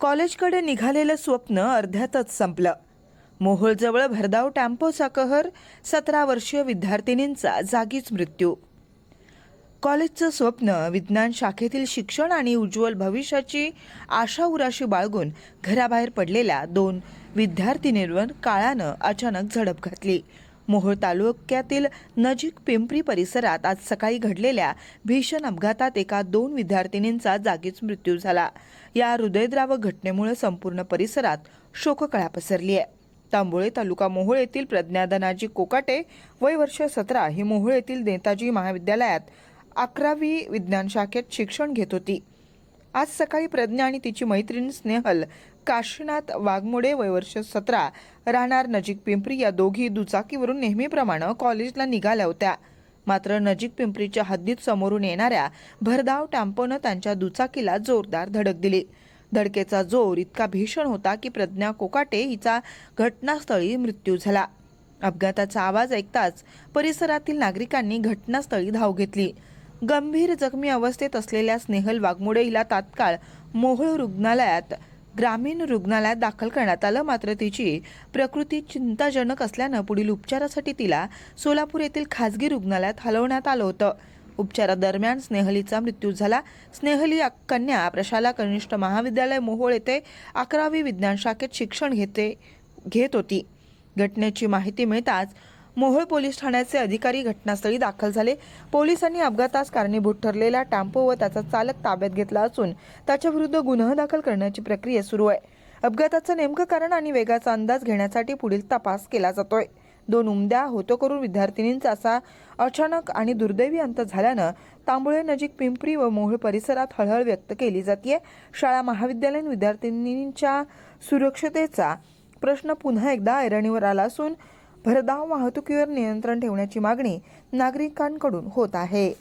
कॉलेजकडे निघालेलं स्वप्न अर्ध्यातच संपलं. मोहोळजवळ भरधाव टेम्पोचा कहर, 17 वर्षीय विद्यार्थिनींचा जागीच मृत्यू. कॉलेजचं स्वप्न, विज्ञान शाखेतील शिक्षण आणि उज्ज्वल भविष्याची आशा उराशी बाळगून घराबाहेर पडलेल्या 2 विद्यार्थिनींवर काळानं अचानक झडप घातली. मोहोळ तालुक्यातील नजीक पिंपरी परिसरात आज सकाळी घडलेल्या भीषण अपघातात एका 2 विद्यार्थिनींचा जागीच मृत्यू झाला. या हृदयद्रावक घटनेमुळे संपूर्ण परिसरात शोककळा पसरली आहे. तांबोळे तालुका मोहोळ येथील प्रज्ञा धनाजी कोकाटे, वय वर्ष 17, ही मोहोळ येथील नेताजी महाविद्यालयात 11वी विज्ञान शाखेत शिक्षण घेत होती. आज सकाळी प्रज्ञा आणि तिची मैत्रीण स्नेहल काशीनाथ वाघमोडे, वय वर्ष 17, राहणार नजीक पिंपरी, या दोघी दुचाकीवरून नेहमीप्रमाणे कॉलेजला निघाल्या होत्या. मात्र नजीक पिंपरीच्या हद्दीत समोरून येणाऱ्या भरधाव टेम्पोनं त्यांच्या दुचाकीला जोरदार धडक दिली. धडकेचा जोर इतका भीषण होता की प्रज्ञा कोकाटे हिचा घटनास्थळी मृत्यू झाला. अपघाताचा आवाज ऐकताच परिसरातील नागरिकांनी घटनास्थळी धाव घेतली. गंभीर जखमी अवस्थेत असलेल्या स्नेहल वाघमोडे हिला तात्काळ मोहोळ ग्रामीण रुग्णालयात दाखल करण्यात आलं. मात्र तिची प्रकृती चिंताजनक असल्यानं पुढील उपचारासाठी तिला सोलापूर येथील खासगी रुग्णालयात हलवण्यात आलं होतं. उपचारादरम्यान स्नेहलीचा मृत्यू झाला. स्नेहली कन्या प्रशाला कनिष्ठ महाविद्यालय मोहोळ येथे 11वी विज्ञान शाखेत शिक्षण घेत होती. घटनेची माहिती मिळताच मोहोळ पोलीस ठाण्याचे अधिकारी घटनास्थळी दाखल झाले. पोलिसांनी अपघातास कारणीभूत ठरलेला टेम्पो व त्याचा चालक ताब्यात घेतला असून त्याच्याविरुद्ध गुन्हा दाखल करण्याची प्रक्रिया सुरू आहे. अपघाताचं नेमकं कारण आणि वेगाचा अंदाज घेण्यासाठी पुढील तपास केला जातोय. 2 उमद्या होतकरू विद्यार्थिनींचा असा अचानक आणि दुर्दैवी अंत झाल्यानं तांबोळे नजीक पिंपरी व मोहोळ परिसरात हळहळ व्यक्त केली जाते. शाळा महाविद्यालयीन विद्यार्थिनींच्या सुरक्षतेचा प्रश्न पुन्हा एकदा ऐरणीवर आला असून भरधाव वाहतुकीवर नियंत्रण ठेवण्याची मागणी नागरिकांकडून होत आहे.